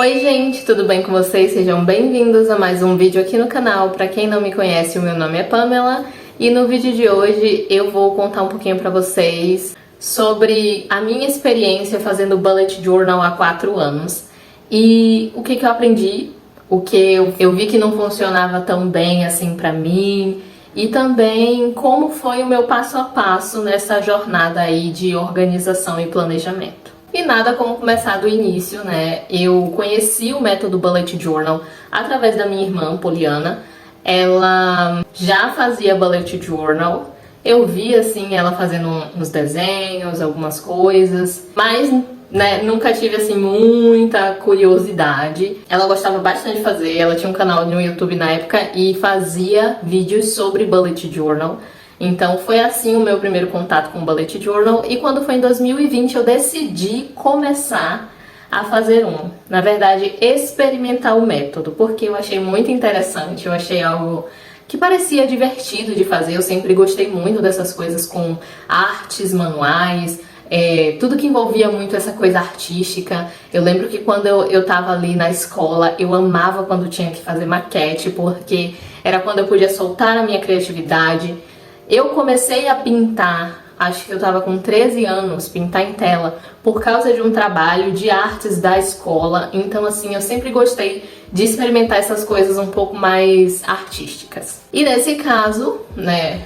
Oi gente, tudo bem com vocês? Sejam bem-vindos a mais um vídeo aqui no canal. Pra quem não me conhece, o meu nome é Pamela e no vídeo de hoje eu vou contar um pouquinho pra vocês sobre a minha experiência fazendo bullet journal há 4 anos e o que eu aprendi, o que eu vi que não funcionava tão bem assim pra mim e também como foi o meu passo a passo nessa jornada aí de organização e planejamento. E nada como começar do início, né? Eu conheci o método Bullet Journal através da minha irmã, Poliana. Ela já fazia Bullet Journal. Eu vi, assim, ela fazendo uns desenhos, algumas coisas. Mas, né, nunca tive, assim, muita curiosidade. Ela gostava bastante de fazer. Ela tinha um canal no YouTube na época e fazia vídeos sobre Bullet Journal. Então foi assim o meu primeiro contato com o Bullet Journal e quando foi em 2020 eu decidi começar a fazer um. Na verdade, experimentar o método, porque eu achei muito interessante, eu achei algo que parecia divertido de fazer. Eu sempre gostei muito dessas coisas com artes, manuais, tudo que envolvia muito essa coisa artística. Eu lembro que quando eu tava ali na escola, eu amava quando tinha que fazer maquete, porque era quando eu podia soltar a minha criatividade. Eu comecei a pintar, acho que eu tava com 13 anos, pintar em tela, por causa de um trabalho de artes da escola. Então, assim, eu sempre gostei de experimentar essas coisas um pouco mais artísticas. E nesse caso, né,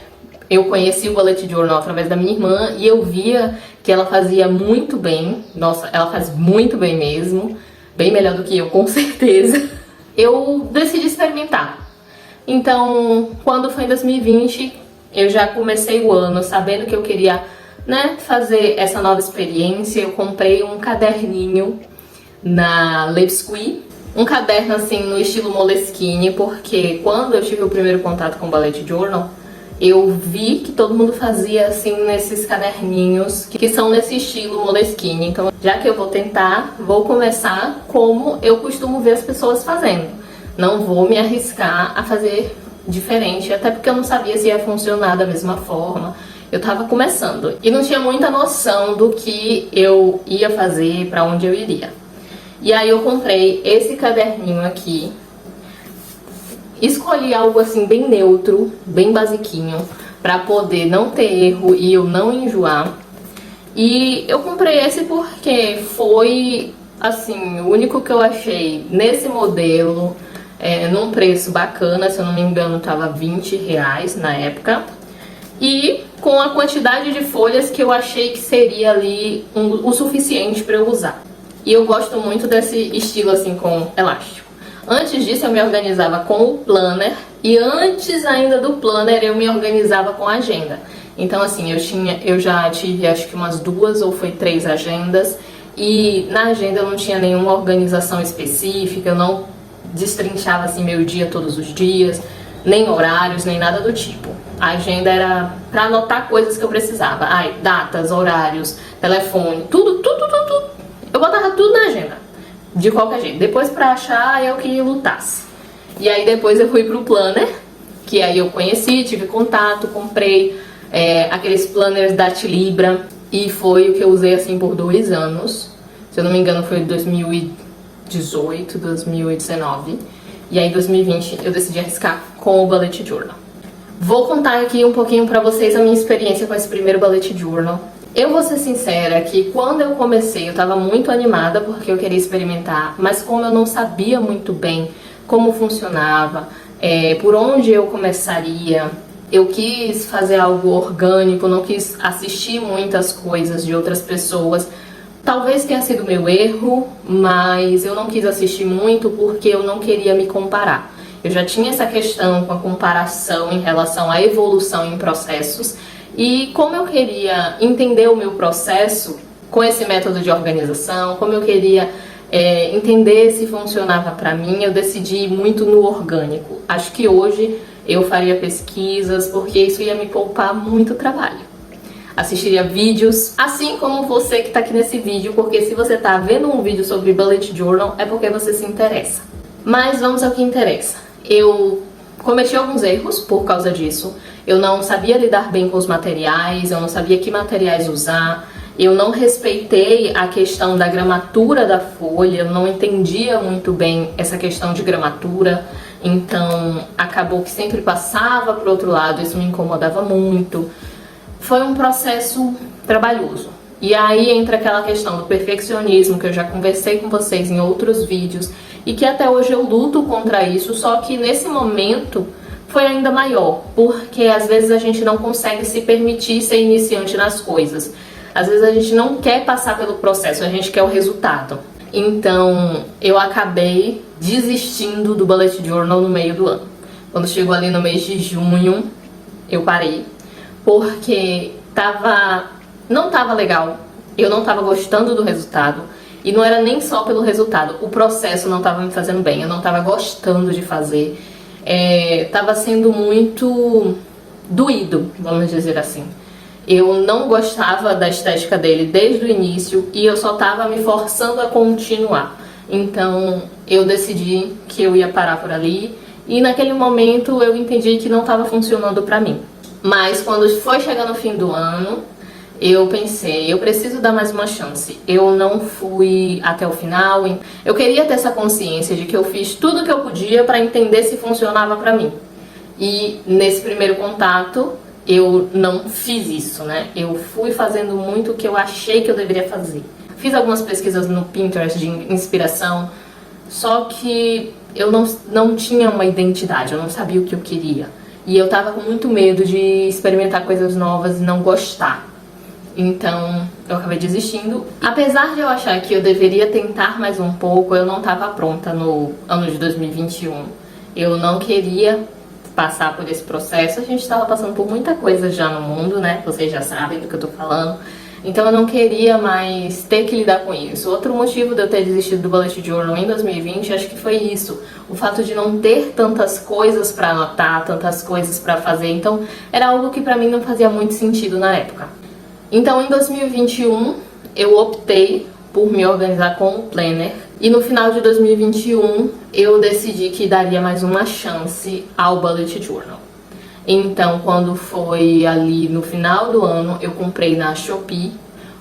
eu conheci o Bullet Journal através da minha irmã e eu via que ela fazia muito bem. Nossa, ela faz muito bem mesmo, bem melhor do que eu, com certeza. Eu decidi experimentar. Então, quando foi em 2020... eu já comecei o ano sabendo que eu queria, né, fazer essa nova experiência. Eu comprei um caderninho na Lebsqui, um caderno assim no estilo Moleskine, porque quando eu tive o primeiro contato com o Bullet Journal, eu vi que todo mundo fazia assim nesses caderninhos que são nesse estilo Moleskine. Então, já que eu vou tentar, vou começar como eu costumo ver as pessoas fazendo. Não vou me arriscar a fazer diferente, até porque eu não sabia se ia funcionar da mesma forma. Eu tava começando e não tinha muita noção do que eu ia fazer, pra onde eu iria. E aí eu comprei esse caderninho aqui, escolhi algo assim bem neutro, bem basiquinho, pra poder não ter erro e eu não enjoar. E eu comprei esse porque foi assim o único que eu achei nesse modelo, num preço bacana. Se eu não me engano tava R$20 na época, e com a quantidade de folhas que eu achei que seria ali o suficiente para eu usar. E eu gosto muito desse estilo assim com elástico. Antes disso eu me organizava com o planner, e antes ainda do planner eu me organizava com a agenda. Então assim, eu já tive acho que umas 2 ou foi 3 agendas, e na agenda eu não tinha nenhuma organização específica, eu não destrinchava assim meu dia todos os dias, nem horários, nem nada do tipo. A agenda era pra anotar coisas que eu precisava. Datas, horários, telefone, tudo. Eu botava tudo na agenda, de qualquer jeito. Depois pra achar, eu que lutasse. E aí depois eu fui pro planner, que aí eu conheci, tive contato, comprei aqueles planners da Tilibra, e foi o que eu usei assim por 2 anos. Se eu não me engano foi 2018, 2019, e aí em 2020 eu decidi arriscar com o Bullet Journal. Vou contar aqui um pouquinho pra vocês a minha experiência com esse primeiro Bullet Journal. Eu vou ser sincera que quando eu comecei eu tava muito animada porque eu queria experimentar, mas como eu não sabia muito bem como funcionava, por onde eu começaria, eu quis fazer algo orgânico, não quis assistir muitas coisas de outras pessoas. Talvez tenha sido meu erro, mas eu não quis assistir muito porque eu não queria me comparar. Eu já tinha essa questão com a comparação em relação à evolução em processos, e como eu queria entender o meu processo com esse método de organização, como eu queria entender se funcionava pra mim, eu decidi ir muito no orgânico. Acho que hoje eu faria pesquisas, porque isso ia me poupar muito trabalho. Assistiria vídeos, assim como você que tá aqui nesse vídeo, porque se você tá vendo um vídeo sobre Bullet Journal é porque você se interessa. Mas vamos ao que interessa. Eu cometi alguns erros por causa disso. Eu não sabia lidar bem com os materiais, eu não sabia que materiais usar, Eu não respeitei a questão da gramatura da folha, eu não entendia muito bem essa questão de gramatura, então acabou que sempre passava para o outro lado, isso me incomodava muito. Foi um processo trabalhoso. E aí entra aquela questão do perfeccionismo, que eu já conversei com vocês em outros vídeos, e que até hoje eu luto contra isso, só que nesse momento foi ainda maior, porque às vezes a gente não consegue se permitir ser iniciante nas coisas. Às vezes a gente não quer passar pelo processo, a gente quer o resultado. Então eu acabei desistindo do Bullet Journal no meio do ano. Quando chegou ali no mês de junho, eu parei, porque não tava legal, eu não tava gostando do resultado. E não era nem só pelo resultado, o processo não tava me fazendo bem, eu não tava gostando de fazer. Tava sendo muito doído, vamos dizer assim. Eu não gostava da estética dele desde o início e eu só tava me forçando a continuar. Então eu decidi que eu ia parar por ali e naquele momento eu entendi que não estava funcionando pra mim. Mas quando foi chegando o fim do ano, eu pensei, eu preciso dar mais uma chance. Eu não fui até o final. Eu queria ter essa consciência de que eu fiz tudo o que eu podia para entender se funcionava pra mim. E nesse primeiro contato, eu não fiz isso, né? Eu fui fazendo muito o que eu achei que eu deveria fazer. Fiz algumas pesquisas no Pinterest de inspiração, só que eu não tinha uma identidade, eu não sabia o que eu queria. E eu tava com muito medo de experimentar coisas novas e não gostar. Então eu acabei desistindo. Apesar de eu achar que eu deveria tentar mais um pouco, eu não estava pronta no ano de 2021. Eu não queria passar por esse processo. A gente estava passando por muita coisa já no mundo, né? Vocês já sabem do que eu tô falando. Então eu não queria mais ter que lidar com isso. Outro motivo de eu ter desistido do Bullet Journal em 2020, acho que foi isso. O fato de não ter tantas coisas para anotar, tantas coisas para fazer. Então era algo que para mim não fazia muito sentido na época. Então em 2021 eu optei por me organizar com o planner. E no final de 2021 eu decidi que daria mais uma chance ao Bullet Journal. Então, quando foi ali no final do ano, eu comprei na Shopee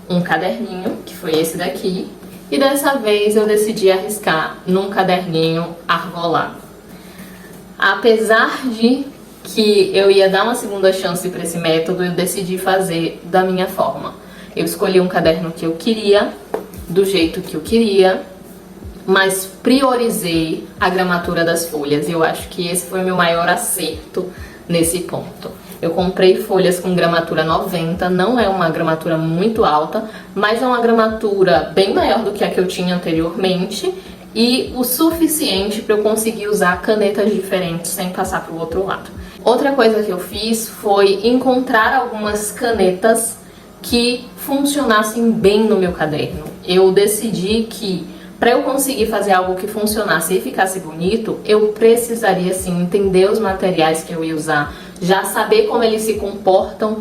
um caderninho, que foi esse daqui. E dessa vez eu decidi arriscar num caderninho argolado. Apesar de que eu ia dar uma segunda chance para esse método, eu decidi fazer da minha forma. Eu escolhi um caderno que eu queria, do jeito que eu queria, mas priorizei a gramatura das folhas. E eu acho que esse foi o meu maior acerto nesse ponto. Eu comprei folhas com gramatura 90, não é uma gramatura muito alta, mas é uma gramatura bem maior do que a que eu tinha anteriormente e o suficiente para eu conseguir usar canetas diferentes sem passar para o outro lado. Outra coisa que eu fiz foi encontrar algumas canetas que funcionassem bem no meu caderno. Eu decidi que para eu conseguir fazer algo que funcionasse e ficasse bonito, eu precisaria sim entender os materiais que eu ia usar, já saber como eles se comportam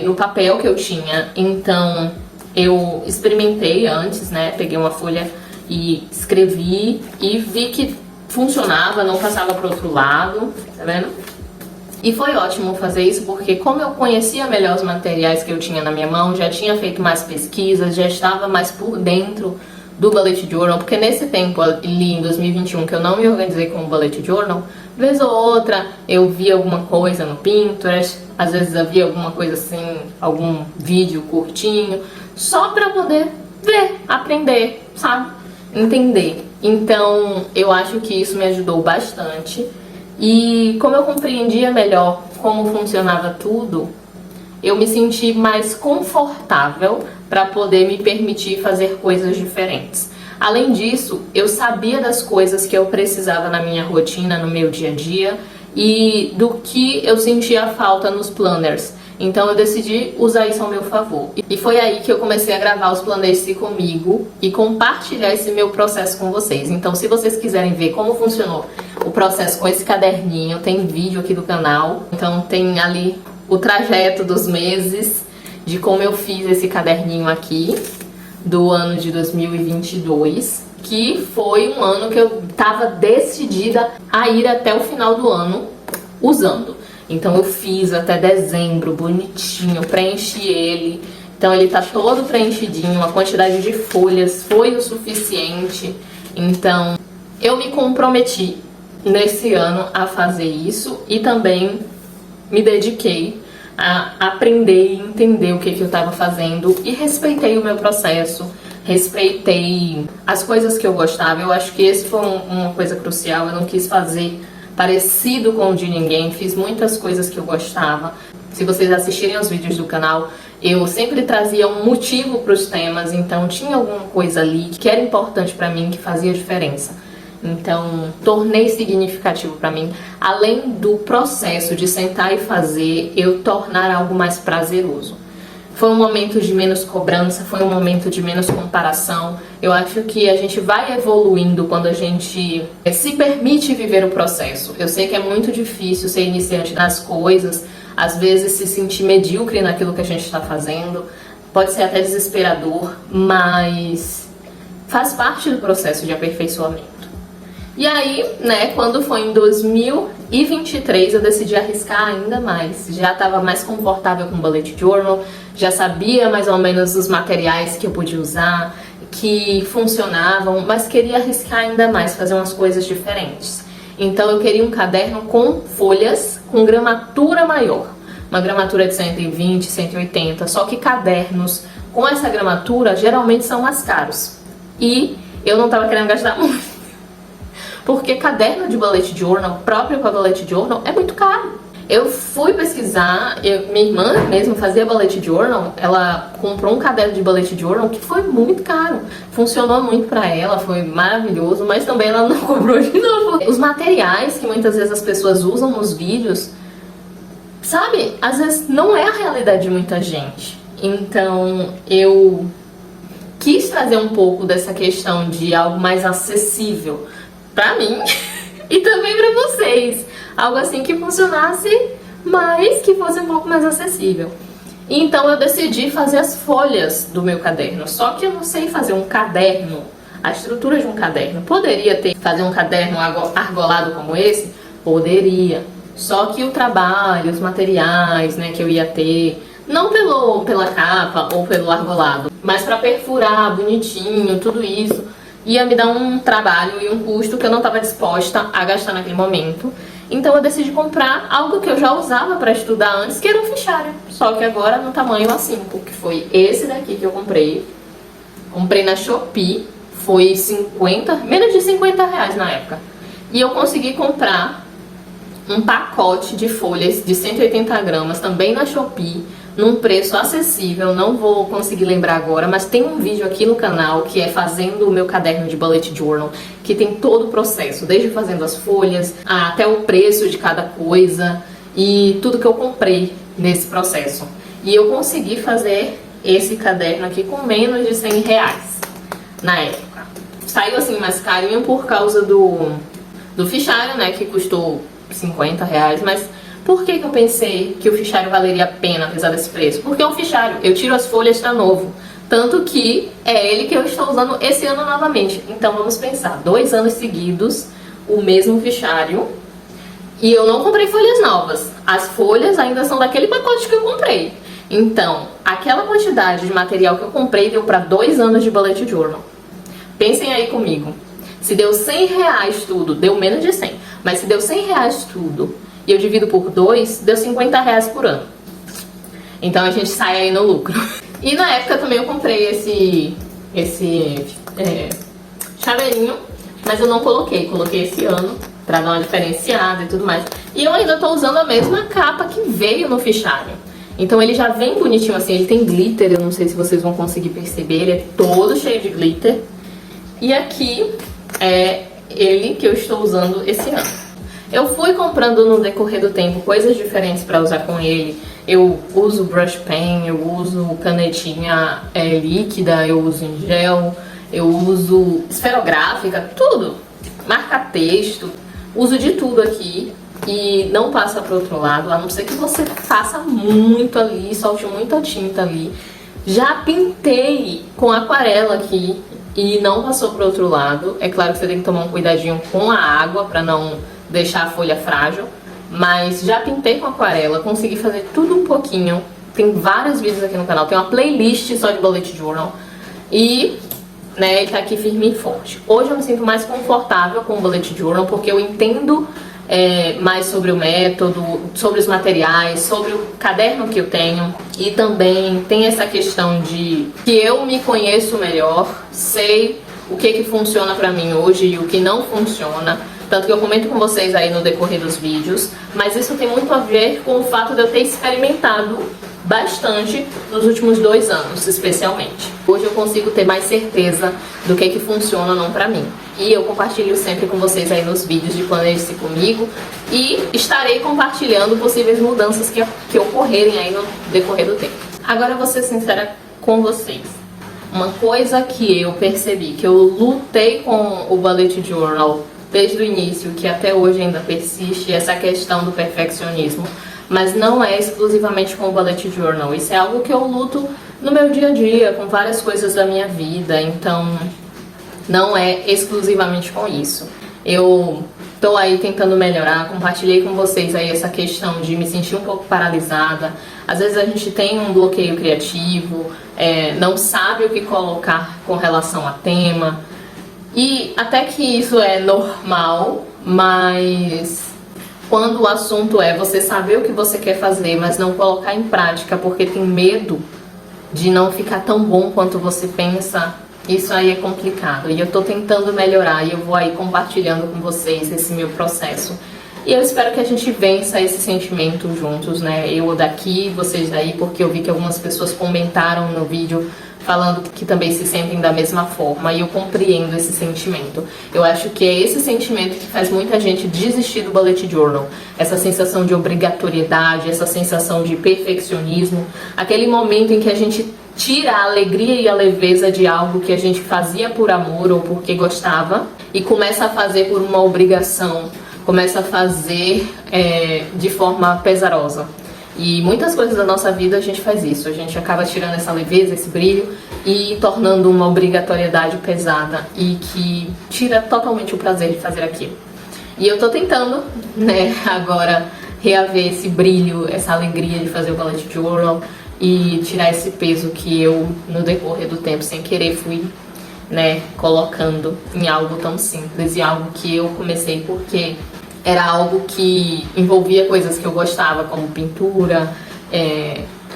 no papel que eu tinha. Então eu experimentei antes, né? Peguei uma folha e escrevi e vi que funcionava, não passava para o outro lado, tá vendo? E foi ótimo fazer isso porque como eu conhecia melhor os materiais que eu tinha na minha mão, já tinha feito mais pesquisas, já estava mais por dentro do Bullet Journal, porque nesse tempo ali em 2021 que eu não me organizei com o Bullet Journal, vez ou outra eu via alguma coisa no Pinterest, às vezes havia alguma coisa assim, algum vídeo curtinho, só pra poder ver, aprender, sabe? Entender. Então eu acho que isso me ajudou bastante e como eu compreendia melhor como funcionava tudo, eu me senti mais confortável para poder me permitir fazer coisas diferentes. Além disso, eu sabia das coisas que eu precisava na minha rotina, no meu dia a dia e do que eu sentia falta nos planners. Então eu decidi usar isso ao meu favor. E foi aí que eu comecei a gravar os planners comigo e compartilhar esse meu processo com vocês. Então se vocês quiserem ver como funcionou o processo com esse caderninho, tem vídeo aqui do canal. Então tem ali o trajeto dos meses de como eu fiz esse caderninho aqui do ano de 2022, que foi um ano que eu tava decidida a ir até o final do ano usando. Então eu fiz até dezembro bonitinho, preenchi ele Então ele tá todo preenchidinho, a quantidade de folhas foi o suficiente. Então eu me comprometi nesse ano a fazer isso e também me dediquei a aprender e entender o que eu estava fazendo e respeitei o meu processo, respeitei as coisas que eu gostava. Eu acho que esse foi uma coisa crucial. Eu não quis fazer parecido com o de ninguém, fiz muitas coisas que eu gostava. Se vocês assistirem aos vídeos do canal, eu sempre trazia um motivo para os temas, então tinha alguma coisa ali que era importante para mim, que fazia diferença. Então, tornei significativo para mim, além do processo de sentar e fazer, eu tornar algo mais prazeroso. Foi um momento de menos cobrança, foi um momento de menos comparação. Eu acho que a gente vai evoluindo quando a gente se permite viver o processo. Eu sei que é muito difícil ser iniciante nas coisas, às vezes se sentir medíocre naquilo que a gente está fazendo, pode ser até desesperador, mas faz parte do processo de aperfeiçoamento. E aí, né, quando foi em 2023, eu decidi arriscar ainda mais. Já estava mais confortável com o bullet journal, já sabia mais ou menos os materiais que eu podia usar, que funcionavam, mas queria arriscar ainda mais, fazer umas coisas diferentes. Então eu queria um caderno com folhas, com gramatura maior. Uma gramatura de 120, 180, só que cadernos com essa gramatura geralmente são mais caros. E eu não estava querendo gastar muito. Porque caderno de bullet journal, próprio para bullet journal, é muito caro. Eu fui pesquisar, minha irmã mesmo fazia bullet journal, ela comprou um caderno de bullet journal que foi muito caro. Funcionou muito pra ela, foi maravilhoso, mas também ela não comprou de novo. Os materiais que muitas vezes as pessoas usam nos vídeos, sabe, às vezes não é a realidade de muita gente. Então eu quis trazer um pouco dessa questão de algo mais acessível pra mim e também pra vocês. Algo assim que funcionasse, mas que fosse um pouco mais acessível. Então eu decidi fazer as folhas do meu caderno. Só que eu não sei fazer um caderno, a estrutura de um caderno. Poderia fazer um caderno argolado como esse? Poderia. Só que o trabalho, os materiais, né, que eu ia ter, não pela capa ou pelo argolado, mas para perfurar bonitinho, tudo isso, ia me dar um trabalho e um custo que eu não estava disposta a gastar naquele momento. Então eu decidi comprar algo que eu já usava para estudar antes, que era um fichário. Só que agora no tamanho A5, que foi esse daqui que eu comprei. Comprei na Shopee, foi menos de 50 reais na época. E eu consegui comprar um pacote de folhas de 180 gramas, também na Shopee, num preço acessível, não vou conseguir lembrar agora, mas tem um vídeo aqui no canal que é fazendo o meu caderno de bullet journal, que tem todo o processo, desde fazendo as folhas, até o preço de cada coisa e tudo que eu comprei nesse processo. E eu consegui fazer esse caderno aqui com menos de 100 reais na época. Saiu assim mais carinho por causa do fichário, né, que custou 50 reais, mas por que eu pensei que o fichário valeria a pena, apesar desse preço? Porque é um fichário, eu tiro as folhas, tá novo. Tanto que é ele que eu estou usando esse ano novamente. Então vamos pensar, 2 anos seguidos, o mesmo fichário. E eu não comprei folhas novas. As folhas ainda são daquele pacote que eu comprei. Então, aquela quantidade de material que eu comprei deu para 2 anos de bullet journal. Pensem aí comigo. Se deu 100 reais tudo, deu menos de 100. Mas se deu 100 reais tudo e eu divido por 2, deu 50 reais por ano. Então a gente sai aí no lucro. E na época também eu comprei esse chaveirinho, mas eu não coloquei esse ano pra dar uma diferenciada e tudo mais. E eu ainda tô usando a mesma capa que veio no fichário. Então ele já vem bonitinho assim, ele tem glitter, eu não sei se vocês vão conseguir perceber, ele é todo cheio de glitter. E aqui é ele que eu estou usando esse ano. Eu fui comprando no decorrer do tempo coisas diferentes para usar com ele. Eu uso brush pen, eu uso canetinha líquida, eu uso em gel, eu uso esferográfica, tudo. Marca-texto, uso de tudo aqui e não passa para o outro lado, a não ser que você faça muito ali, solte muita tinta ali. Já pintei com aquarela aqui e não passou para o outro lado. É claro que você tem que tomar um cuidadinho com a água para não deixar a folha frágil, mas já pintei com aquarela, consegui fazer tudo um pouquinho tem vários vídeos aqui no canal, tem uma playlist só de bullet journal. E, né, ele tá aqui firme e forte. Hoje eu me sinto mais confortável com o bullet journal, porque eu entendo mais sobre o método, sobre os materiais, sobre o caderno que eu tenho. E também tem essa questão de que eu me conheço melhor, sei o que funciona pra mim hoje e o que não funciona. Tanto que eu comento com vocês aí no decorrer dos vídeos. Mas isso tem muito a ver com o fato de eu ter experimentado bastante nos últimos 2 anos, especialmente. Hoje eu consigo ter mais certeza do que funciona ou não pra mim. E eu compartilho sempre com vocês aí nos vídeos de Planeje-se Comigo. E estarei compartilhando possíveis mudanças que ocorrerem aí no decorrer do tempo. Agora eu vou ser sincera com vocês. Uma coisa que eu percebi, que eu lutei com o bullet journal desde o início, que até hoje ainda persiste, essa questão do perfeccionismo. Mas não é exclusivamente com o bullet journal. Isso é algo que eu luto no meu dia a dia, com várias coisas da minha vida. Então, não é exclusivamente com isso. Eu tô aí tentando melhorar, compartilhei com vocês aí essa questão de me sentir um pouco paralisada. Às vezes a gente tem um bloqueio criativo, não sabe o que colocar com relação a tema. E até que isso é normal, mas quando o assunto é você saber o que você quer fazer, mas não colocar em prática porque tem medo de não ficar tão bom quanto você pensa, isso aí é complicado. E eu tô tentando melhorar e eu vou aí compartilhando com vocês esse meu processo. E eu espero que a gente vença esse sentimento juntos, né? Eu daqui, vocês daí, porque eu vi que algumas pessoas comentaram no vídeo falando que também se sentem da mesma forma, e eu compreendo esse sentimento. Eu acho que é esse sentimento que faz muita gente desistir do bullet journal. Essa sensação de obrigatoriedade, essa sensação de perfeccionismo, aquele momento em que a gente tira a alegria e a leveza de algo que a gente fazia por amor ou porque gostava e começa a fazer por uma obrigação, começa a fazer de forma pesarosa. E muitas coisas da nossa vida a gente faz isso, a gente acaba tirando essa leveza, esse brilho e tornando uma obrigatoriedade pesada e que tira totalmente o prazer de fazer aquilo. E eu tô tentando, né, agora reaver esse brilho, essa alegria de fazer o bullet journal e tirar esse peso que eu, no decorrer do tempo, sem querer, fui, né, colocando em algo tão simples e algo que eu comecei porque era algo que envolvia coisas que eu gostava, como pintura,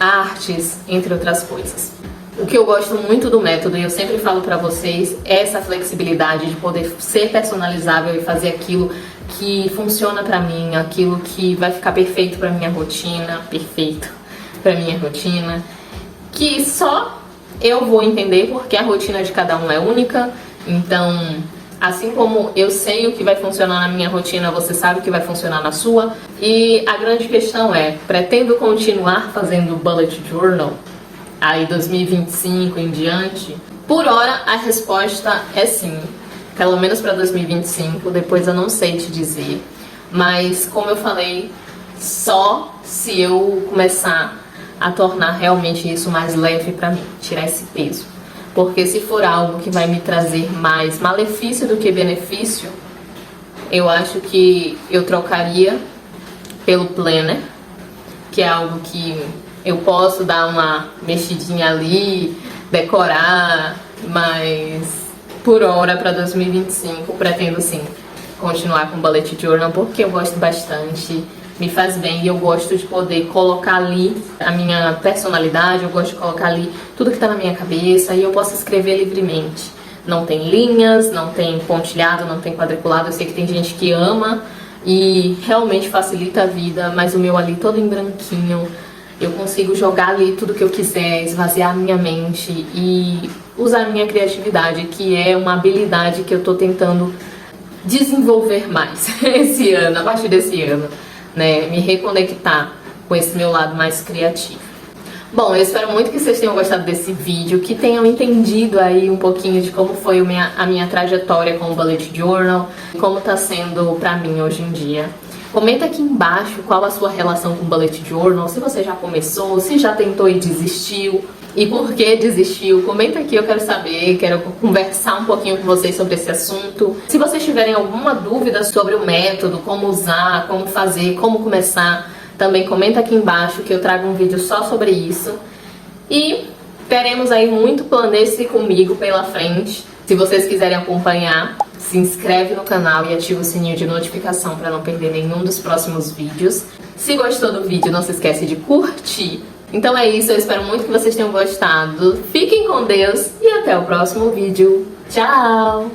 artes, entre outras coisas. O que eu gosto muito do método, e eu sempre falo pra vocês, é essa flexibilidade de poder ser personalizável e fazer aquilo que funciona pra mim, aquilo que vai ficar perfeito pra minha rotina, que só eu vou entender porque a rotina de cada um é única. Então, assim como eu sei o que vai funcionar na minha rotina, você sabe o que vai funcionar na sua. E a grande questão é, pretendo continuar fazendo bullet journal aí 2025 em diante? Por hora, a resposta é sim. Pelo menos para 2025, depois eu não sei te dizer. Mas, como eu falei, só se eu começar a tornar realmente isso mais leve para mim, tirar esse peso. Porque se for algo que vai me trazer mais malefício do que benefício, eu acho que eu trocaria pelo planner, que é algo que eu posso dar uma mexidinha ali, decorar, mas por hora para 2025 pretendo sim continuar com o bullet journal porque eu gosto bastante, me faz bem e eu gosto de poder colocar ali a minha personalidade, eu gosto de colocar ali tudo que tá na minha cabeça e eu posso escrever livremente. Não tem linhas, não tem pontilhado, não tem quadriculado. Eu sei que tem gente que ama e realmente facilita a vida, mas o meu ali todo em branquinho, eu consigo jogar ali tudo que eu quiser, esvaziar a minha mente e usar a minha criatividade, que é uma habilidade que eu tô tentando desenvolver mais esse ano, a partir desse ano. Né, me reconectar com esse meu lado mais criativo. Bom, eu espero muito que vocês tenham gostado desse vídeo, que tenham entendido aí um pouquinho de como foi a minha trajetória com o bullet journal, como tá sendo pra mim hoje em dia. Comenta aqui embaixo qual a sua relação com o bullet journal, se você já começou, se já tentou e desistiu, e por que desistiu. Comenta aqui, eu quero saber, quero conversar um pouquinho com vocês sobre esse assunto. Se vocês tiverem alguma dúvida sobre o método, como usar, como fazer, como começar, também comenta aqui embaixo que eu trago um vídeo só sobre isso. E teremos aí muito Planeje-se Comigo pela frente. Se vocês quiserem acompanhar, se inscreve no canal e ativa o sininho de notificação para não perder nenhum dos próximos vídeos. Se gostou do vídeo, não se esquece de curtir. Então é isso, eu espero muito que vocês tenham gostado. Fiquem com Deus e até o próximo vídeo. Tchau!